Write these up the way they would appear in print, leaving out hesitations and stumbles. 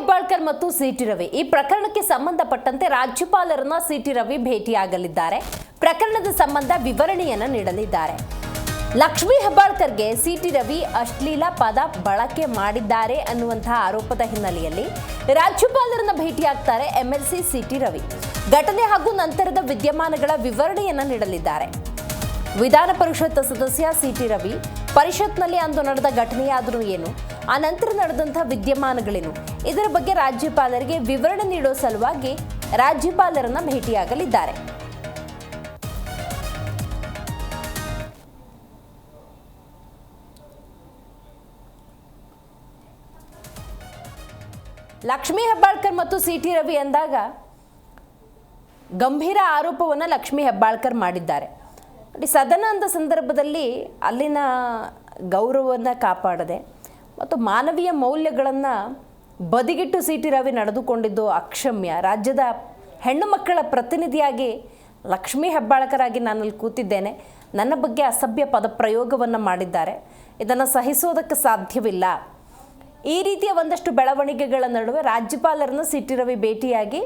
ಹೆಬ್ಬಾಳ್ಕರ್ ಮತ್ತು ಸಿಟಿ ರವಿ ಈ ಪ್ರಕರಣಕ್ಕೆ ಸಂಬಂಧಪಟ್ಟಂತೆ ರಾಜ್ಯಪಾಲರನ್ನ ಸಿಟಿ ರವಿ ಭೇಟಿಯಾಗಲಿದ್ದಾರೆ. ಪ್ರಕರಣದ ಸಂಬಂಧ ವಿವರಣೆಯನ್ನು ನೀಡಲಿದ್ದಾರೆ. ಲಕ್ಷ್ಮೀ ಹೆಬ್ಬಾಳ್ಕರ್ಗೆ ಸಿಟಿ ರವಿ ಅಶ್ಲೀಲ ಪದ ಬಳಕೆ ಮಾಡಿದ್ದಾರೆ ಅನ್ನುವಂತಹ ಆರೋಪದ ಹಿನ್ನೆಲೆಯಲ್ಲಿ ರಾಜ್ಯಪಾಲರನ್ನ ಭೇಟಿಯಾಗ್ತಾರೆ ಎಂಎಲ್ಸಿ ಸಿಟಿ ರವಿ. ಘಟನೆ ಹಾಗೂ ನಂತರದ ವಿದ್ಯಮಾನಗಳ ವಿವರಣೆಯನ್ನು ನೀಡಲಿದ್ದಾರೆ. ವಿಧಾನ ಪರಿಷತ್ ಸದಸ್ಯ ಸಿಟಿ ರವಿ ಪರಿಷತ್ನಲ್ಲಿ ಅಂದು ನಡೆದ ಘಟನೆಯಾದರೂ ಏನು, ಆ ನಂತರ ನಡೆದಂತಹ ವಿದ್ಯಮಾನಗಳೇನು, ಇದರ ಬಗ್ಗೆ ರಾಜ್ಯಪಾಲರಿಗೆ ವಿವರಣೆ ನೀಡುವ ಸಲುವಾಗಿ ರಾಜ್ಯಪಾಲರನ್ನ ಭೇಟಿಯಾಗಲಿದ್ದಾರೆ. ಲಕ್ಷ್ಮೀ ಹೆಬ್ಬಾಳ್ಕರ್ ಮತ್ತು ಸಿಟಿ ರವಿ ಅಂದಾಗ ಗಂಭೀರ ಆರೋಪವನ್ನು ಲಕ್ಷ್ಮೀ ಹೆಬ್ಬಾಳ್ಕರ್ ಮಾಡಿದ್ದಾರೆ. ಸದನ ಅಂದ ಸಂದರ್ಭದಲ್ಲಿ ಅಲ್ಲಿನ ಗೌರವವನ್ನು ಕಾಪಾಡದೆ ಮತ್ತು ಮಾನವೀಯ ಮೌಲ್ಯಗಳನ್ನು ಬದಿಗಿಟ್ಟು ಸಿಟಿ ರವಿ ನಡೆದುಕೊಂಡಿದ್ದು ಅಕ್ಷಮ್ಯ. ರಾಜ್ಯದ ಹೆಣ್ಣು ಮಕ್ಕಳ ಪ್ರತಿನಿಧಿಯಾಗಿ ಲಕ್ಷ್ಮೀ ಹೆಬ್ಬಾಳ್ಕರ್ ಆಗಿ ನಾನಲ್ಲಿ ಕೂತಿದ್ದೇನೆ. ನನ್ನ ಬಗ್ಗೆ ಅಸಭ್ಯ ಪದಪ್ರಯೋಗವನ್ನು ಮಾಡಿದ್ದಾರೆ. ಇದನ್ನು ಸಹಿಸೋದಕ್ಕೆ ಸಾಧ್ಯವಿಲ್ಲ. ಈ ರೀತಿಯ ಒಂದಷ್ಟು ಬೆಳವಣಿಗೆಗಳ ನಡುವೆ ರಾಜ್ಯಪಾಲರನ್ನು ಸಿಟಿ ರವಿ ಭೇಟಿಯಾಗಿ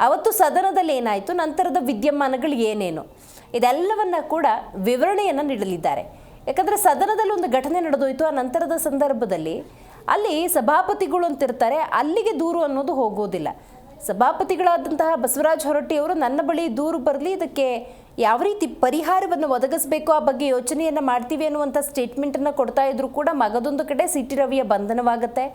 ಅವತ್ತು ಸದನದಲ್ಲಿ ಏನಾಯಿತು, ನಂತರದ ವಿದ್ಯಮಾನಗಳು ಏನೇನು, ಇದೆಲ್ಲವನ್ನ ಕೂಡ ವಿವರಣೆಯನ್ನು ನೀಡಲಿದ್ದಾರೆ. ಯಾಕಂದರೆ ಸದನದಲ್ಲಿ ಒಂದು ಘಟನೆ ನಡೆದೋಯ್ತು. ಆ ನಂತರದ ಸಂದರ್ಭದಲ್ಲಿ ಅಲ್ಲಿ ಸಭಾಪತಿಗಳು ಅಂತಿರ್ತಾರೆ, ಅಲ್ಲಿಗೆ ದೂರು ಅನ್ನೋದು ಹೋಗೋದಿಲ್ಲ. ಸಭಾಪತಿಗಳಾದಂತಹ ಬಸವರಾಜ ಹೊರಟ್ಟಿಯವರು ನನ್ನ ಬಳಿ ದೂರು ಬರಲಿ, ಇದಕ್ಕೆ ಯಾವ ರೀತಿ ಪರಿಹಾರವನ್ನು ಒದಗಿಸಬೇಕು ಆ ಬಗ್ಗೆ ಯೋಚನೆಯನ್ನು ಮಾಡ್ತೀವಿ ಅನ್ನುವಂಥ ಸ್ಟೇಟ್ಮೆಂಟನ್ನು ಕೊಡ್ತಾ ಇದ್ರು ಕೂಡ ಮಗದೊಂದು ಕಡೆ ಸಿಟಿ ರವಿಯ ಬಂಧನವಾಗುತ್ತೆ.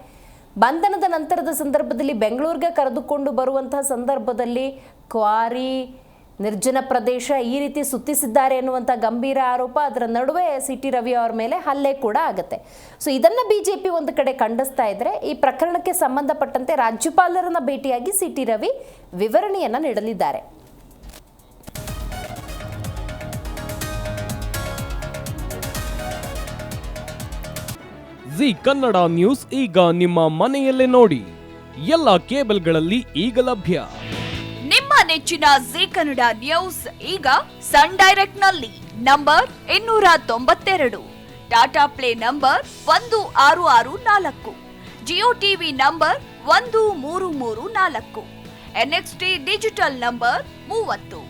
ಬಂಧನದ ನಂತರದ ಸಂದರ್ಭದಲ್ಲಿ ಬೆಂಗಳೂರಿಗೆ ಕರೆದುಕೊಂಡು ಬರುವಂತಹ ಸಂದರ್ಭದಲ್ಲಿ ಕ್ವಾರಿ, ನಿರ್ಜನ ಪ್ರದೇಶ ಈ ರೀತಿ ಸುತ್ತಿಸಿದ್ದಾರೆ ಎನ್ನುವಂಥ ಗಂಭೀರ ಆರೋಪ. ಅದರ ನಡುವೆ ಸಿಟಿ ರವಿ ಅವರ ಮೇಲೆ ಹಲ್ಲೆ ಕೂಡ ಆಗುತ್ತೆ. ಸೊ ಇದನ್ನು ಬಿಜೆಪಿ ಒಂದು ಕಡೆ ಖಂಡಿಸ್ತಾ ಇದ್ರೆ, ಈ ಪ್ರಕರಣಕ್ಕೆ ಸಂಬಂಧಪಟ್ಟಂತೆ ರಾಜ್ಯಪಾಲರನ್ನ ಭೇಟಿಯಾಗಿ ಸಿಟಿ ರವಿ ವಿವರಣೆಯನ್ನು ನೀಡಲಿದ್ದಾರೆ. ಜಿ ಕನ್ನಡ ನ್ಯೂಸ್ ಈಗ ನಿಮ್ಮ ಮನೆಯಲ್ಲೇ ನೋಡಿ. ಎಲ್ಲ ಕೇಬಲ್ಗಳಲ್ಲಿ ಈಗ ಲಭ್ಯ. ನಿಮ್ಮ ನೆಚ್ಚಿನ ಜಿ ಕನ್ನಡ ನ್ಯೂಸ್ ಈಗ ಸನ್ ಡೈರೆಕ್ಟ್ ನಲ್ಲಿ number 292, Tata Play number 1664, Jio TV number 1334, NXT digital number 30,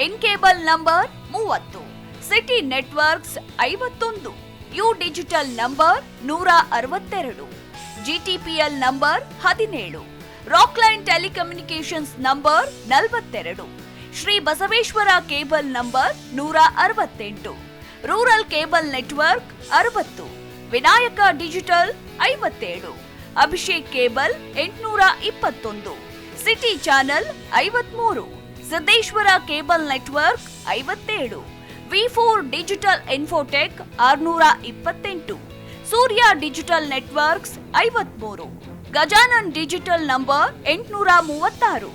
in cable number 30, city networks 51, U digital number 162, GTPL number 17, Rockline telecommunications number 42, Shri Basaveshwara cable number 168, rural cable network 60, Vinayaka digital 57, Abhishek cable 821, city channel 53, Siddeshwara cable network 57, ವಿ4 digital infotech 628, Surya digital networks 53, Gajanan digital number 836,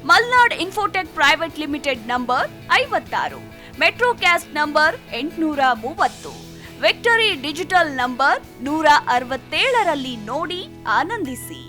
Malnad infotech private limited number 56, Metrocast number 830, victory digital number 167ರಲ್ಲಿ ನೋಡಿ ಆನಂದಿಸಿ.